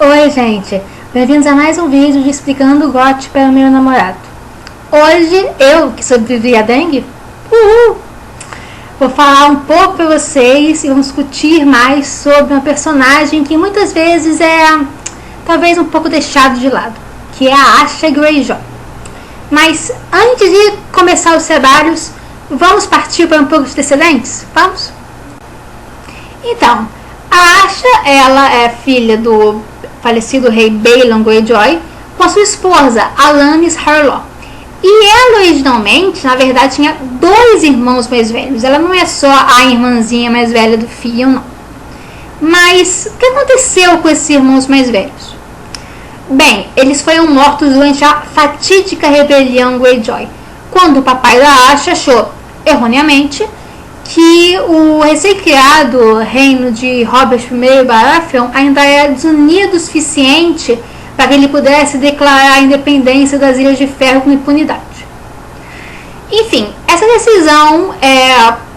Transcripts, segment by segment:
Oi gente, bem-vindos a mais um vídeo de explicando o GOT para o meu namorado. Hoje, eu que sobrevivi a dengue, vou falar um pouco para vocês e vamos discutir mais sobre uma personagem que muitas vezes é talvez um pouco deixado de lado, que é a Asha Greyjoy. Mas antes de começar os trabalhos, vamos partir para um pouco de antecedentes? Vamos? Então, a Asha, ela é filha do falecido rei Balon Greyjoy com a sua esposa, Alanis Harlaw. E ela originalmente, na verdade, tinha 2 irmãos mais velhos. Ela não é só a irmãzinha mais velha do Theon, não. Mas o que aconteceu com esses irmãos mais velhos? Bem, eles foram mortos durante a fatídica rebelião Greyjoy, quando o papai da Asha achou, erroneamente, que o recém-criado reino de Robert I Baratheon ainda era desunido o suficiente para que ele pudesse declarar a independência das Ilhas de Ferro com impunidade. Enfim, essa decisão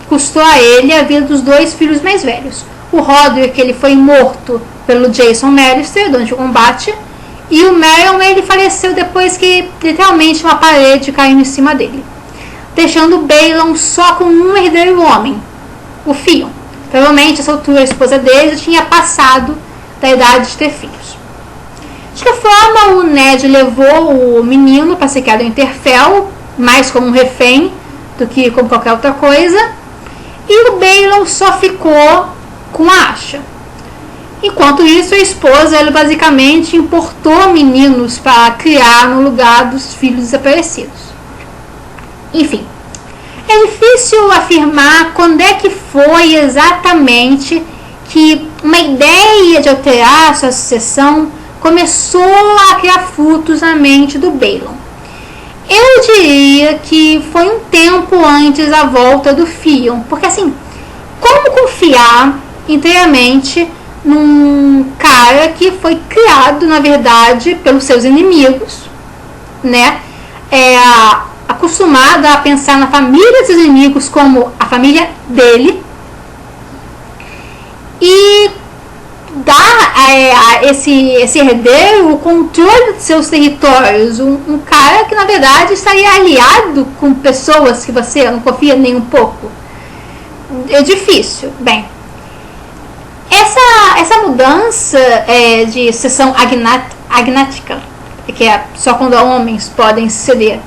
custou a ele a vida dos 2 filhos mais velhos. O Roderick, ele foi morto pelo Jason Lannister durante o combate, e o Meryn, ele faleceu depois que literalmente uma parede caiu em cima dele, deixando Balon só com um herdeiro homem, o Theon. Provavelmente, essa altura, a esposa dele já tinha passado da idade de ter filhos. De qualquer forma, o Ned levou o menino para ser criado em Winterfell, mais como um refém do que como qualquer outra coisa, e o Balon só ficou com a Asha. Enquanto isso, a esposa, ela basicamente importou meninos para criar no lugar dos filhos desaparecidos. Enfim, é difícil afirmar quando é que foi exatamente que uma ideia de alterar a sua sucessão começou a criar frutos na mente do Balon. Eu diria que foi um tempo antes da volta do Theon, porque assim, como confiar inteiramente num cara que foi criado, na verdade, pelos seus inimigos, né? Acostumado a pensar na família dos inimigos como a família dele e dar a esse herdeiro o controle de seus territórios, um cara que na verdade estaria aliado com pessoas que você não confia nem um pouco. É difícil. Bem, essa mudança de sucessão agnática, que é só quando homens podem suceder,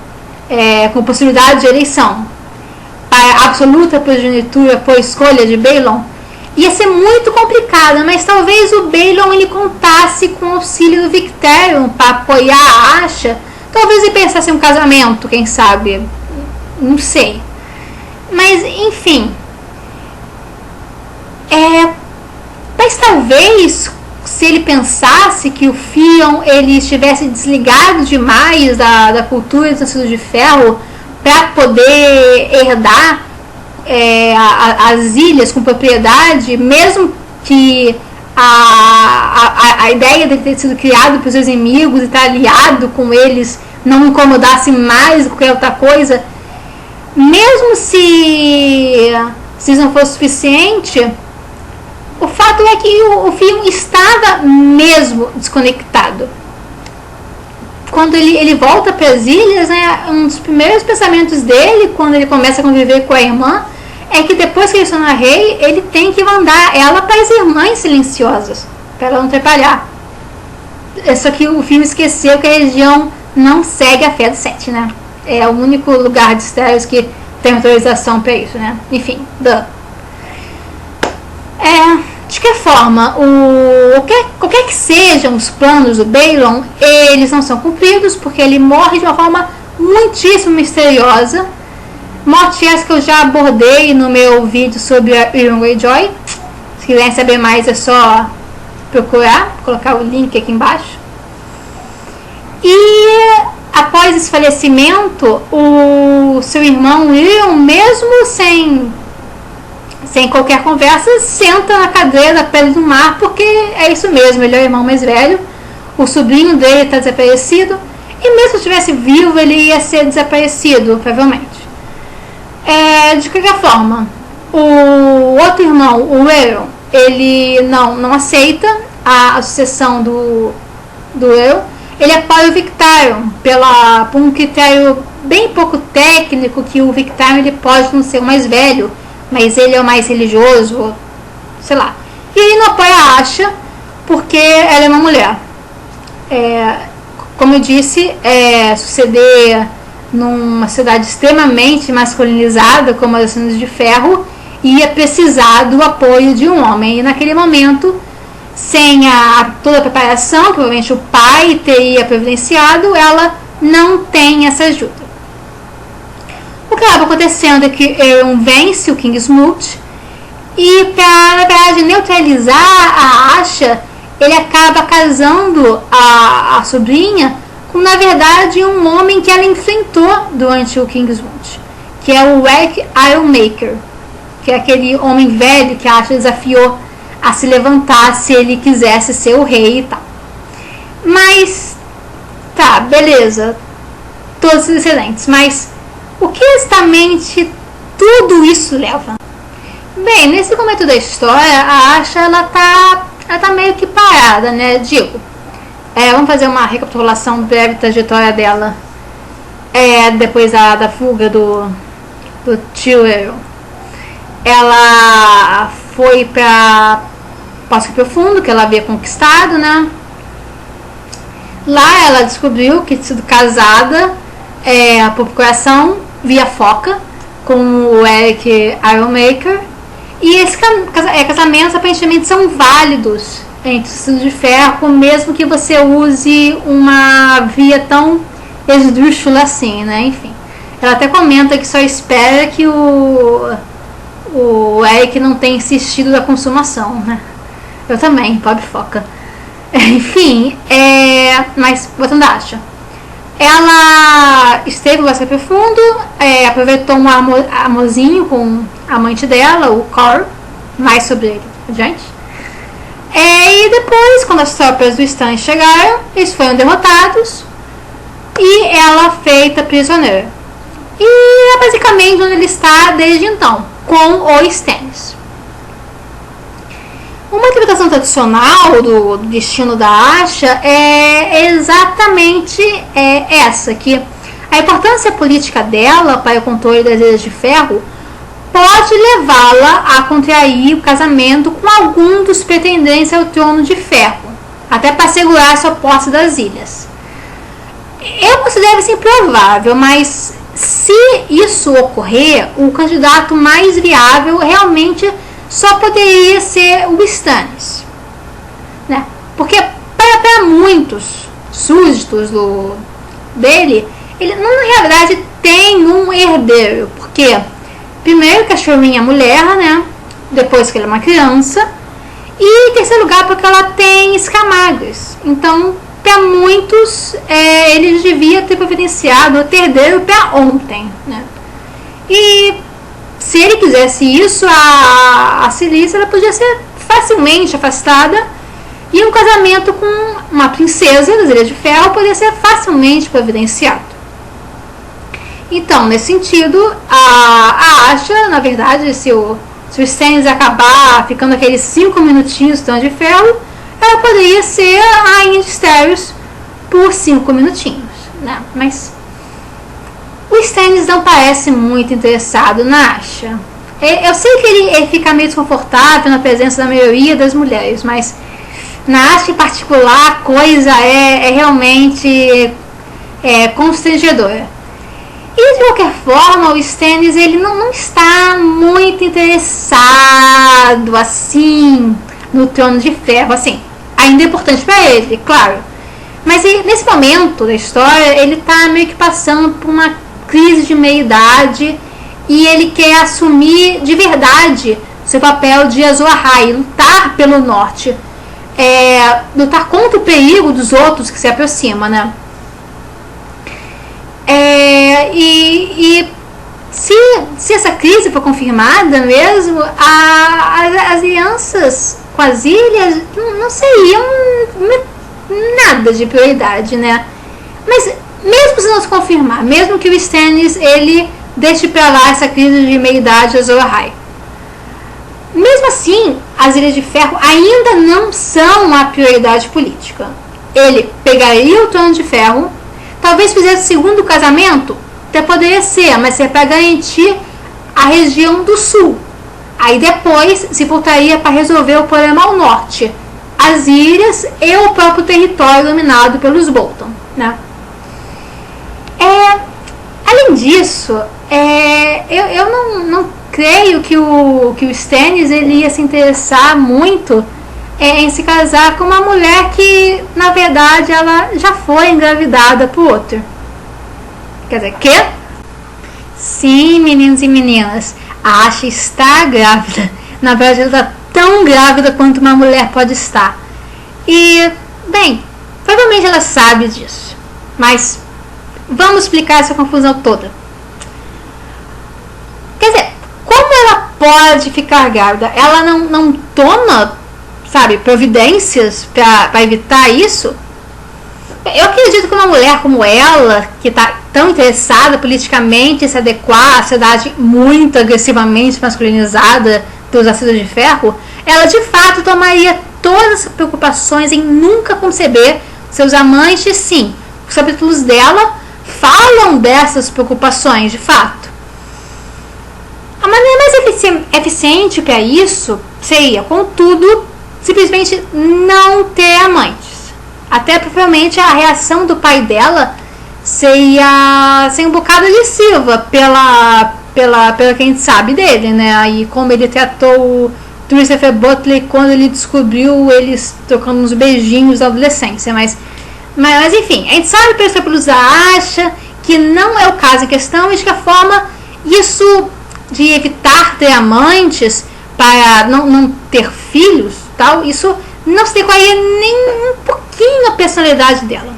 com possibilidade de eleição para absoluta progenitura por escolha de Balon, ia ser muito complicada, mas talvez o Balon ele contasse com o auxílio do Victarion para apoiar a Asha. Talvez ele pensasse em um casamento, quem sabe, não sei, mas enfim, mas talvez se ele pensasse que o Theon ele estivesse desligado demais da cultura do Tecido de Ferro para poder herdar as ilhas com propriedade, mesmo que a ideia de ter sido criado por seus inimigos e estar aliado com eles não incomodasse mais do que qualquer outra coisa, mesmo se isso não fosse suficiente, o fato é que o Theon estava mesmo desconectado. Quando ele volta para as ilhas, né, um dos primeiros pensamentos dele, quando ele começa a conviver com a irmã, é que depois que ele se torna rei, ele tem que mandar ela para as irmãs silenciosas, para ela não atrapalhar. Só que o Theon esqueceu que a região não segue a fé do Sete, né? É o único lugar de Estéreos que tem autorização para isso, né? Enfim, de que forma, qualquer que sejam os planos do Balon, eles não são cumpridos, porque ele morre de uma forma muitíssimo misteriosa. Morte essa que eu já abordei no meu vídeo sobre a Euron Greyjoy. Se quiserem saber mais, é só procurar, vou colocar o link aqui embaixo. E após esse falecimento, o seu irmão Euron, mesmo sem qualquer conversa, senta na cadeira da Pedra do Mar, porque é isso mesmo, ele é o irmão mais velho, o sobrinho dele está desaparecido, e mesmo se estivesse vivo, ele ia ser desaparecido, provavelmente. De qualquer forma, o outro irmão, o Euron, ele não aceita a sucessão do Eu, ele apoia o Victarion por um critério bem pouco técnico, que o Victarion ele pode não ser o mais velho, mas ele é o mais religioso, sei lá. E ele não apoia a Asha porque ela é uma mulher. Como eu disse, suceder numa cidade extremamente masculinizada como as Nações de Ferro ia precisar do apoio de um homem. E naquele momento, sem toda a preparação que provavelmente o pai teria providenciado, ela não tem essa ajuda. O que acaba acontecendo é que Euron vence o Kingsmoot e, para, na verdade, neutralizar a Asha, ele acaba casando a sobrinha com, na verdade, um homem que ela enfrentou durante o Kingsmoot, que é o Eric Ironmaker, que é aquele homem velho que a Asha desafiou a se levantar se ele quisesse ser o rei e tal. Mas, tá, beleza, todos excelentes, mas o que exatamente tudo isso leva? Bem, nesse momento da história, a Asha ela tá meio que parada, né? Vamos fazer uma recapitulação breve da trajetória dela. Depois da fuga do tio Euron. Ela foi para Bosque Profundo, que ela havia conquistado, né? Lá ela descobriu que tinha sido casada por procuração via foca com o Eric Ironmaker. E esses casamentos aparentemente são válidos entre os Nações de Ferro, mesmo que você use uma via tão esdrúxula assim, né? Enfim, ela até comenta que só espera que o Eric não tenha insistido na consumação, né? Eu também, pobre foca. Enfim, mas voltando a Asha. Ela esteve no Bosque Profundo, aproveitou um amorzinho com a amante dela, o Cor, mais sobre ele adiante. E depois, quando as tropas do Stan chegaram, eles foram derrotados e ela feita prisioneira. E é basicamente onde ele está desde então, com o Stannis. Uma interpretação tradicional do destino da Asha é exatamente essa, que a importância política dela para o controle das Ilhas de Ferro pode levá-la a contrair o casamento com algum dos pretendentes ao trono de ferro, até para assegurar a sua posse das ilhas. Eu considero isso improvável, mas se isso ocorrer, o candidato mais viável realmente só poderia ser o Stannis, né? Porque para muitos súditos dele, ele na realidade tem um herdeiro, porque primeiro que a Shireen é mulher, né? Depois que ela é uma criança, e em terceiro lugar porque ela tem escamadas. Então, para muitos, ele devia ter providenciado o herdeiro para ontem, né? E se ele quisesse isso, a Cílicia ela podia ser facilmente afastada, e um casamento com uma princesa das Ilhas de Ferro poderia ser facilmente providenciado. Então, nesse sentido, a Asha, na verdade, se o Stannis acabar ficando aqueles 5 minutinhos do Trono de Ferro, ela poderia ser a rainha de Stannis por 5 minutinhos, né? Mas o Stannis não parece muito interessado na Asha. Eu sei que ele fica meio desconfortável na presença da maioria das mulheres, mas na Asha em particular a coisa é realmente constrangedora. E de qualquer forma, o Stannis ele não está muito interessado assim no Trono de Ferro, assim, ainda é importante para ele, claro. Mas nesse momento da história, ele está meio que passando por uma crise de meia-idade e ele quer assumir de verdade seu papel de Azor Ahai, lutar pelo norte, lutar contra o perigo dos outros que se aproxima, né? E se essa crise for confirmada mesmo, as alianças com as ilhas não seriam nada de prioridade, né? Mas mesmo se não se confirmar, mesmo que o Stannis ele deixe pra lá essa crise de meia-idade Azor Ahai, mesmo assim as Ilhas de Ferro ainda não são uma prioridade política. Ele pegaria o Trono de Ferro, talvez fizesse o segundo casamento, até poderia ser, mas é para garantir a região do sul. Aí depois se voltaria para resolver o problema ao norte, as ilhas e o próprio território dominado pelos Bolton, né? Além disso, eu não creio que o Stannis ele ia se interessar muito em se casar com uma mulher que, na verdade, ela já foi engravidada por outro. Quer dizer, que? Sim, meninos e meninas, a Asha está grávida. Na verdade, ela está tão grávida quanto uma mulher pode estar. E, bem, provavelmente ela sabe disso. Mas vamos explicar essa confusão toda. Quer dizer, como ela pode ficar grávida? Ela não toma, sabe, providências para evitar isso? Eu acredito que uma mulher como ela, que está tão interessada politicamente em se adequar à sociedade muito agressivamente masculinizada dos Ilhas de Ferro, ela de fato tomaria todas as preocupações em nunca conceber seus amantes. Sim, os capítulos dela falam dessas preocupações, de fato. A maneira mais eficiente para isso seria, contudo, simplesmente não ter amantes. Até provavelmente a reação do pai dela seria um bocado agressiva pela que a gente sabe dele, né? Aí como ele tratou o Christopher Butler quando ele descobriu eles trocando uns beijinhos na adolescência. Mas enfim, a gente sabe pelos capítulos da Asha que não é o caso em questão e de que forma isso de evitar ter amantes para não ter filhos, tal, isso não se adequaria nem um pouquinho à personalidade dela.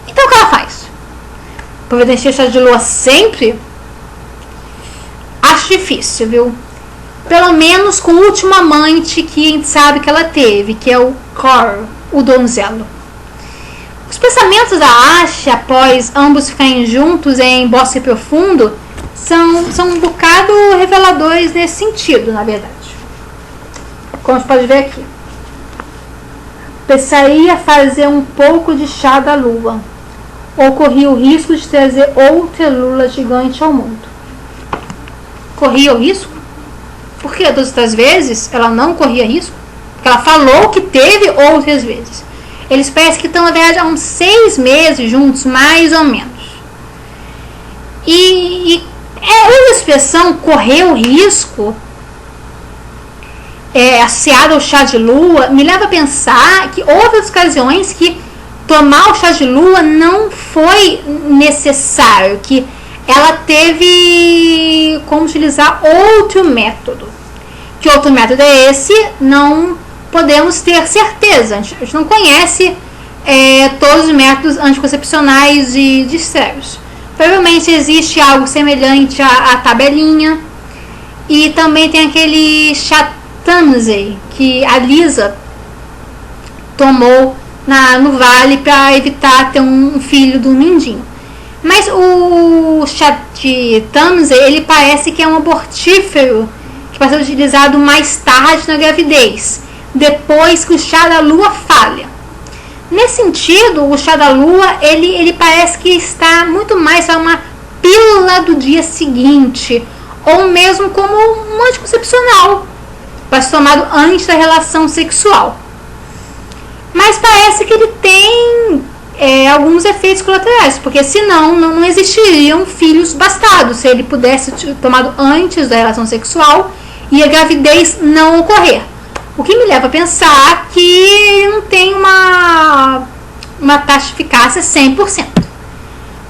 Então o que ela faz? Providencia chá de lua sempre? Acho difícil, viu? Pelo menos com o último amante que a gente sabe que ela teve, que é o Cor, o donzelo. Os pensamentos da Asha após ambos ficarem juntos em Bosque Profundo são um bocado reveladores nesse sentido, na verdade. Como você pode ver aqui. Pensaria fazer um pouco de chá da lua, ou corria o risco de trazer outra lula gigante ao mundo. Corria o risco? Por que das outras vezes ela não corria risco? Porque ela falou que teve outras vezes. Eles parecem que estão, na verdade, há uns 6 meses juntos, mais ou menos. E a expressão correr o risco associada ao chá de lua me leva a pensar que houve outras ocasiões que tomar o chá de lua não foi necessário, que ela teve como utilizar outro método. Que outro método é esse? Não podemos ter certeza. A gente não conhece todos os métodos anticoncepcionais de estérios. Provavelmente existe algo semelhante à tabelinha. E também tem aquele chá Tamsey que a Lisa tomou no vale para evitar ter um filho do mindinho. Mas o chá de Tamsey, ele parece que é um abortífero que vai ser utilizado mais tarde na gravidez, depois que o chá da lua falha. Nesse sentido, o chá da lua, ele parece que está muito mais para uma pílula do dia seguinte, ou mesmo como um anticoncepcional, para ser tomado antes da relação sexual. Mas parece que ele tem alguns efeitos colaterais, porque senão não existiriam filhos bastados, se ele pudesse ser tomado antes da relação sexual e a gravidez não ocorrer. O que me leva a pensar que ele não tem uma taxa de eficácia 100%.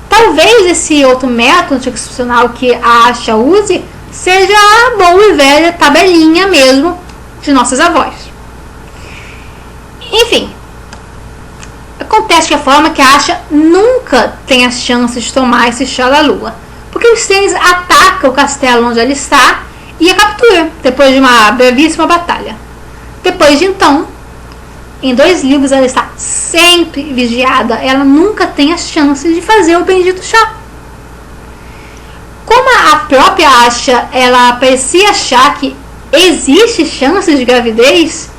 Talvez esse outro método anticoncepcional que a Asha use seja a boa e velha tabelinha mesmo de nossas avós. Enfim, acontece de forma que a Asha nunca tem a chance de tomar esse chá da lua, porque os Stannis atacam o castelo onde ela está e a captura, depois de uma brevíssima batalha. Depois de então, em 2 livros ela está sempre vigiada, ela nunca tem a chance de fazer o bendito chá. Como a própria Asha, ela parecia achar que existe chance de gravidez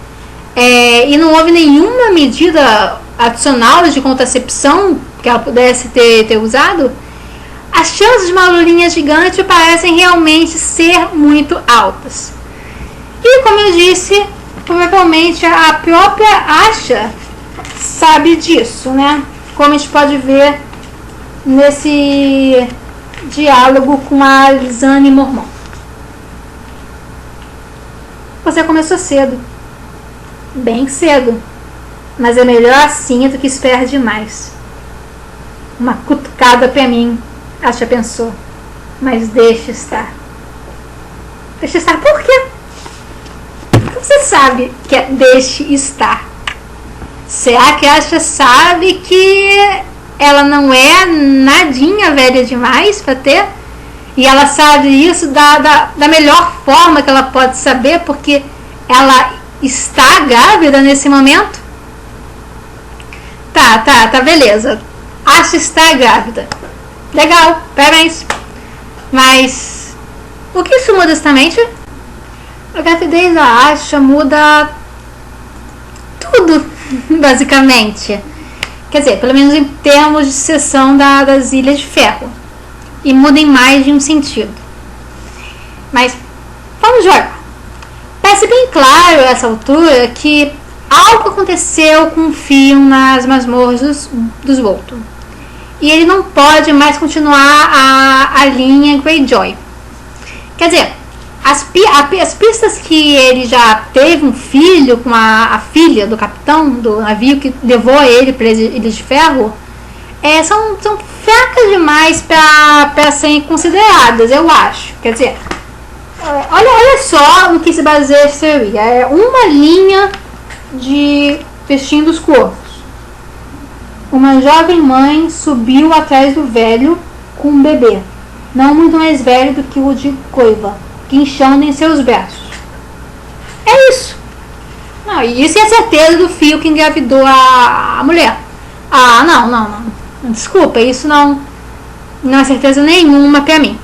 e não houve nenhuma medida adicional de contracepção que ela pudesse ter usado, as chances de uma lulinha gigante parecem realmente ser muito altas. E como eu disse, provavelmente a própria Asha sabe disso, né? Como a gente pode ver nesse diálogo com a Lisanne Mormont. Você começou cedo, bem cedo, mas é melhor assim do que esperar demais. Uma cutucada pra mim, Asha pensou, mas deixa estar. Deixa estar por quê? Você sabe que é deixe estar. Será que a Asha sabe que ela não é nadinha velha demais para ter? E ela sabe isso da melhor forma que ela pode saber, porque ela está grávida nesse momento? Tá, beleza. Asha está grávida. Legal, parabéns. Mas o que isso muda exatamente? A gravidez da Asha muda tudo, basicamente. Quer dizer, pelo menos em termos de seção das Ilhas de Ferro. E muda em mais de um sentido. Mas vamos jogar. Parece bem claro a essa altura que algo aconteceu com o Theon nas masmorras dos Bolton. E ele não pode mais continuar a linha Greyjoy. Quer dizer, as pistas que ele já teve um filho com a filha do capitão do navio que levou ele para as Ilhas de Ferro são fracas demais para serem consideradas, eu acho. Quer dizer, olha só no que se baseia essa teoria. É uma linha de Vestindo os Corvos. Uma jovem mãe subiu atrás do velho com um bebê, não muito mais velho do que o de Coiva, guinchando em seus braços. É isso. Não, isso é a certeza do fio que engravidou a mulher. Ah, não. Desculpa, isso não é certeza nenhuma pra mim.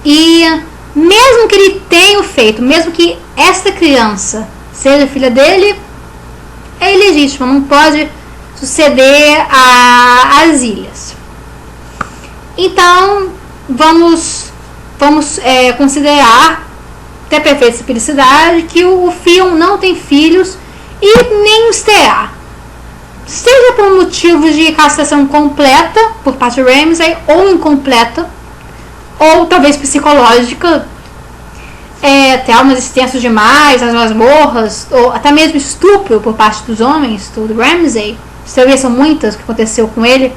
E mesmo que ele tenha feito, mesmo que esta criança seja filha dele, é ilegítimo, não pode suceder às ilhas. Então, vamos considerar, até perfeita simplicidade, que o Theon não tem filhos e nem os terá. Seja por motivos de castração completa por parte de Ramsay, ou incompleta, ou talvez psicológica, traumas extensos demais nas masmorras, ou até mesmo estupro por parte dos homens do Ramsay. As teorias são muitas que aconteceu com ele.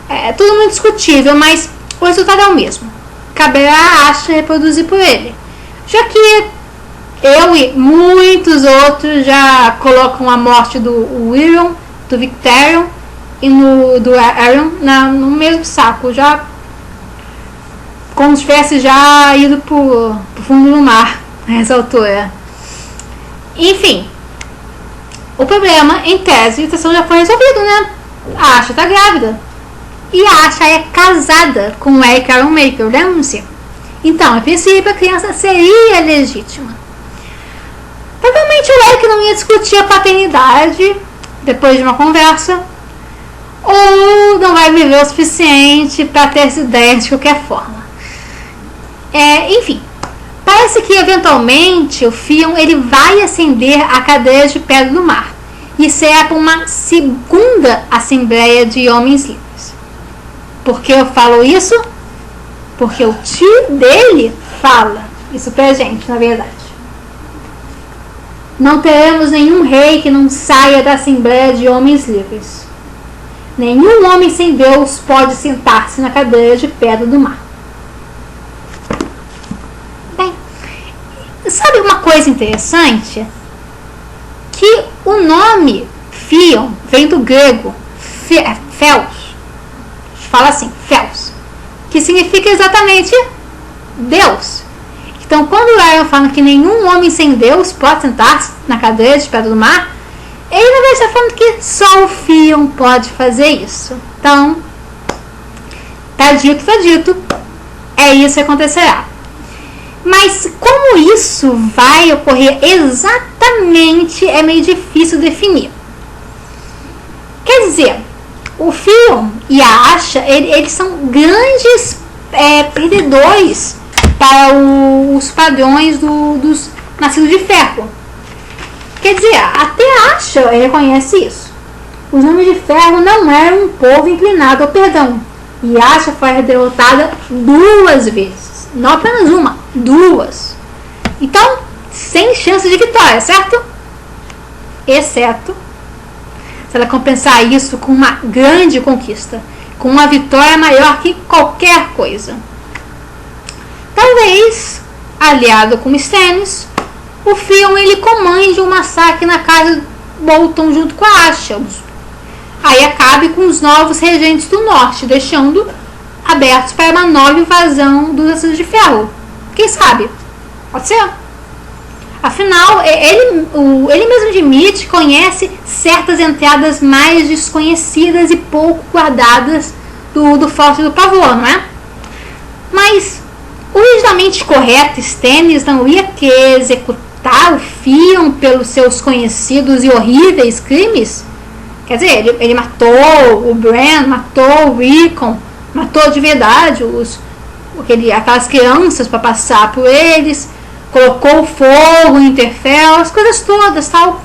É tudo muito discutível, mas o resultado é o mesmo. Caberá a Asha reproduzir por ele. Já que eu e muitos outros já colocam a morte do William, do Victorian e do Aaron no mesmo saco, já como se tivesse já ido pro fundo do mar nessa altura. Enfim, o problema, em tese, a questão já foi resolvido, né? A Asha tá grávida. E a Asha é casada com o Eric Ironmaker, lembram-se? Então, a princípio, a criança seria legítima. Provavelmente o Eric não ia discutir a paternidade depois de uma conversa, ou não vai viver o suficiente para ter essa ideia de qualquer forma. Enfim, parece que eventualmente o Theon ele vai ascender a cadeia de Pedra do Mar e será para uma segunda Assembleia de Homens Livres. Por que eu falo isso? Porque o tio dele fala isso pra gente, na verdade. Não teremos nenhum rei que não saia da Assembleia de Homens Livres. Nenhum homem sem Deus pode sentar-se na cadeira de Pedra do Mar. Bem, sabe uma coisa interessante? Que o nome Theon vem do grego Theos. Fala assim, Theos, que significa exatamente Deus. Então, quando o Aaron fala que nenhum homem sem Deus pode sentar-se na cadeira de Pedra do Mar, ele na verdade está falando que só o Theon pode fazer isso. Então, tá dito, é isso que acontecerá. Mas como isso vai ocorrer exatamente é meio difícil definir. Quer dizer, o Theon e a Asha, eles são grandes perdedores para os padrões dos nascidos de ferro. Quer dizer, até a Asha reconhece isso. Os homens de ferro não eram um povo inclinado ao perdão. E Asha foi derrotada 2 vezes. Não apenas uma, 2. Então, sem chance de vitória, certo? Exceto se ela compensar isso com uma grande conquista, com uma vitória maior que qualquer coisa. Talvez, aliado com Stannis, o Theon ele comande um massacre na casa Bolton junto com a Asha. Aí acabe com os novos regentes do norte, deixando abertos para uma nova invasão dos Nascidos de Ferro. Quem sabe? Pode ser. Afinal, ele mesmo admite, conhece certas entradas mais desconhecidas e pouco guardadas do Forte do Pavor, não é? Mas o rigidamente correto Stannis não ia querer executar o Theon pelos seus conhecidos e horríveis crimes? Quer dizer, ele matou o Bran, matou o Rickon, matou de verdade aquelas crianças para passar por eles, colocou fogo em Winterfell, as coisas todas, tal.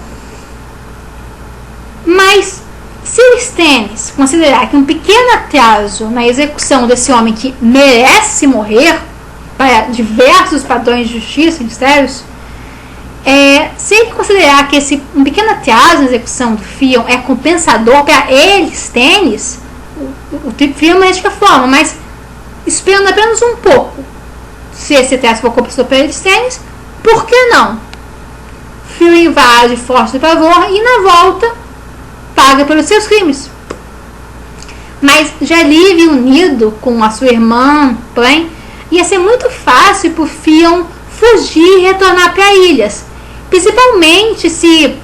Mas se o Stannis considerar que um pequeno atraso na execução desse homem que merece morrer para diversos padrões de justiça e mistérios, se ele considerar que um pequeno atraso na execução do Theon é compensador para ele, Stannis, o Theon é de qualquer forma, mas esperando apenas um pouco, se esse atraso for compensador para ele, Stannis, por que não? Theon invade Forte do Pavor e na volta paga pelos seus crimes. Mas já livre e unido com a sua irmã Bran, ia ser muito fácil para o Theon fugir e retornar para ilhas, principalmente se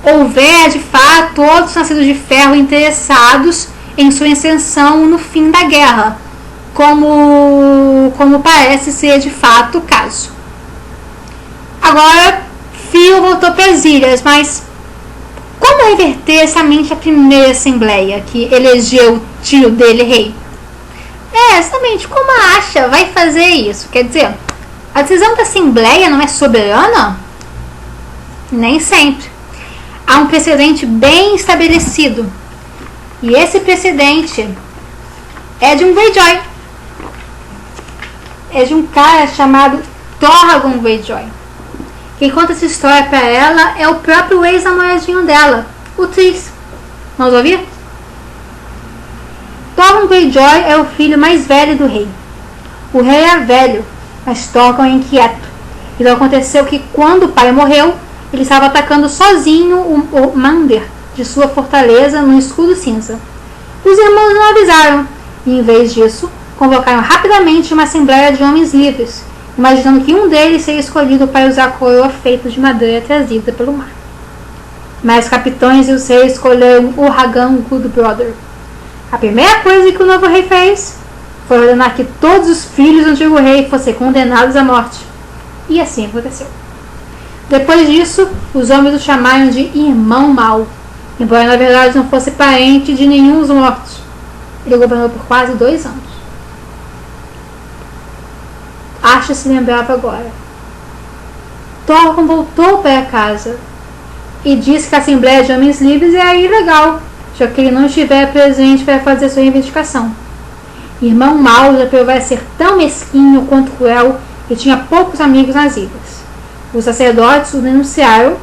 houver de fato todos os Nascidos de Ferro interessados em sua ascensão no fim da guerra, como parece ser de fato o caso. Agora, Theon voltou para as ilhas, mas como reverter somente a primeira assembleia que elegeu o tio dele rei? Exatamente, como a Asha vai fazer isso? Quer dizer, a decisão da assembleia não é soberana? Nem sempre. Há um precedente bem estabelecido. E esse precedente é de um Greyjoy. É de um cara chamado Torgon Greyjoy. Quem conta essa história para ela é o próprio ex-namoradinho dela, o Trys. Vamos ouvir? Torgon Greyjoy é o filho mais velho do rei. O rei é velho, mas Torgon é inquieto. Então aconteceu que quando o pai morreu, ele estava atacando sozinho o Mander de sua fortaleza no escudo cinza. Os irmãos não avisaram e, em vez disso, convocaram rapidamente uma assembleia de homens livres, imaginando que um deles seria escolhido para usar a coroa feita de madeira trazida pelo mar. Mas os capitães e os reis escolheram o Hagan Goodbrother. A primeira coisa que o novo rei fez foi ordenar que todos os filhos do antigo rei fossem condenados à morte. E assim aconteceu. Depois disso, os homens o chamaram de Irmão Mau, embora na verdade não fosse parente de nenhum dos mortos. Ele governou por quase 2 anos. Asha se lembrava agora. Torgon voltou para casa e disse que a Assembleia de Homens Livres era ilegal, já que ele não estiver presente para fazer sua reivindicação. Irmão Mau já provou ser tão mesquinho quanto cruel e tinha poucos amigos nas ilhas. Os sacerdotes o denunciaram,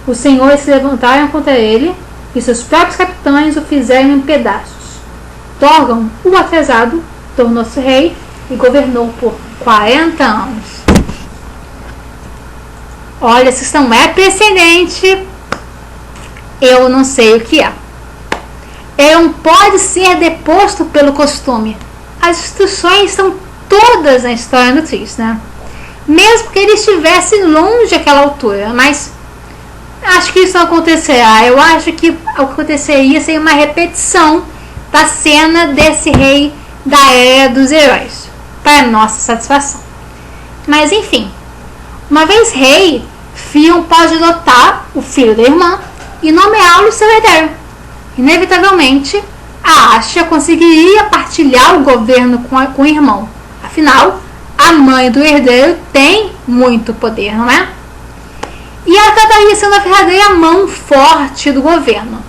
os senhores se levantaram contra ele e seus próprios capitães o fizeram em pedaços. Torgon, o atrasado, tornou-se rei e governou por 40 anos. Olha, se isso não é precedente, eu não sei o que é. Ele não pode ser deposto pelo costume. As instruções estão todas na história do Trys, né? Mesmo que ele estivesse longe daquela altura, mas acho que isso não acontecerá. Eu acho que o que aconteceria seria uma repetição da cena desse rei da Era dos Heróis, para nossa satisfação. Mas enfim, uma vez rei, Theon pode adotar o filho da irmã e nomeá-lo seu herdeiro. Inevitavelmente, a Asha conseguiria partilhar o governo com o irmão. Afinal, a mãe do herdeiro tem muito poder, não é? E ela acabaria sendo a verdadeira mão forte do governo.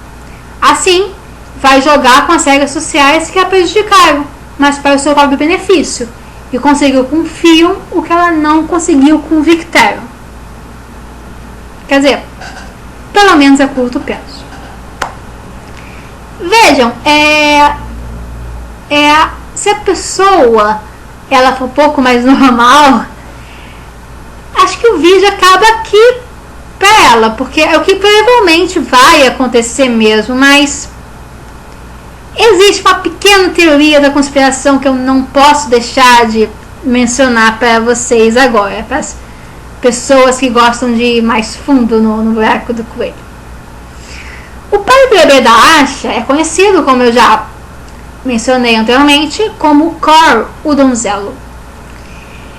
Assim, vai jogar com as regras sociais que a prejudicaram, mas para o seu próprio benefício, e conseguiu com Theon o que ela não conseguiu com Victarion. Quer dizer, pelo menos a curto prazo. Vejam, se a pessoa ela for um pouco mais normal, acho que o vídeo acaba aqui pra ela, porque é o que provavelmente vai acontecer mesmo, mas existe uma pequena teoria da conspiração que eu não posso deixar de mencionar para vocês agora, para as pessoas que gostam de ir mais fundo no buraco do coelho. O pai do bebê da Asha é conhecido, como eu já mencionei anteriormente, como Cor, o donzelo.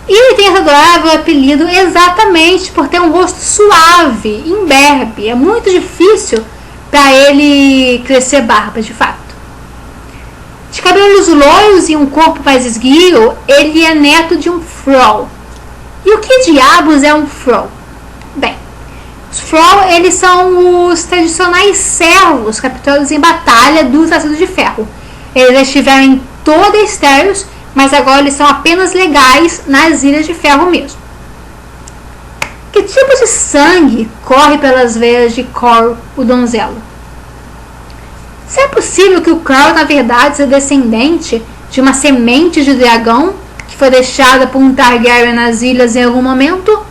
E ele tem esse adorável apelido exatamente por ter um rosto suave, imberbe. É muito difícil para ele crescer barba, de fato. De cabelos loiros e um corpo mais esguio, ele é neto de um Thrall. E o que diabos é um Thrall? Bem, os Thrall, eles são os tradicionais servos capturados em batalha do Exército de Ferro. Eles estiveram em toda Estéreos, mas agora eles são apenas legais nas Ilhas de Ferro mesmo. Que tipo de sangue corre pelas veias de Cor, o donzelo? Se é possível que o Cor, na verdade, seja descendente de uma semente de dragão que foi deixada por um Targaryen nas ilhas em algum momento,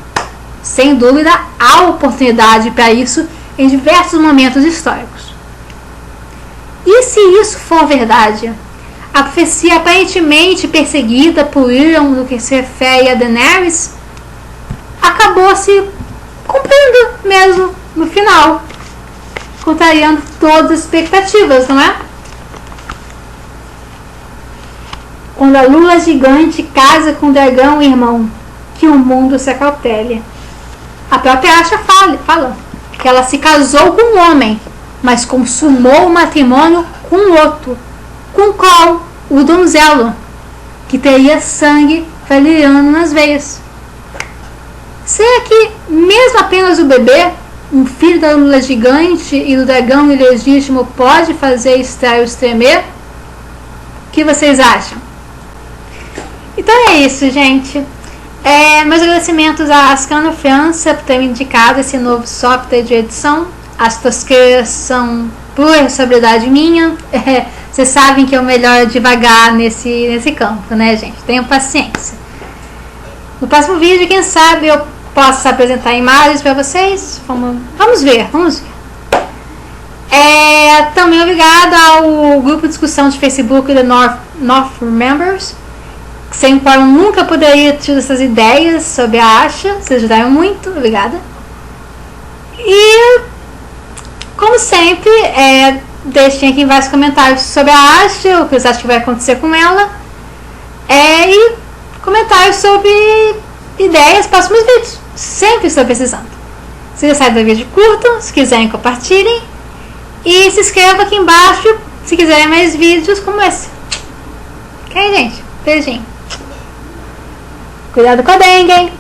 sem dúvida há oportunidade para isso em diversos momentos históricos. E se isso for verdade, a profecia aparentemente perseguida por Euron no que se refere a Daenerys acabou se cumprindo mesmo no final, contrariando todas as expectativas, não é? Quando a lula gigante casa com o dragão irmão, que o mundo se acautele. A própria Asha fala que ela se casou com um homem, mas consumou o matrimônio com outro, com Cor, o donzelo, que teria sangue valeriano nas veias. Será que mesmo apenas o bebê, um filho da lula gigante e do dragão ilegítimo, pode fazer Estários tremer? O que vocês acham? Então é isso, gente. Meus agradecimentos à Ascano França por ter me indicado esse novo software de edição. As tosqueiras são por responsabilidade minha. Vocês sabem que é o melhor devagar nesse campo, né, gente? Tenham paciência. No próximo vídeo, quem sabe eu posso apresentar imagens para vocês. Vamos ver. Também obrigado ao grupo de discussão de Facebook da North Members, sem o qual eu nunca poderia ter tido essas ideias sobre a Asha. Vocês ajudaram muito, obrigada. E, como sempre, deixem aqui vários comentários sobre a Asha, o que vocês acham que vai acontecer com ela, e comentários sobre ideias para próximos vídeos. Sempre estou precisando. Se gostaram do vídeo, curtam, se quiserem, compartilhem, e se inscrevam aqui embaixo se quiserem mais vídeos como esse. Ok, gente? Beijinho. Cuidado com a dengue.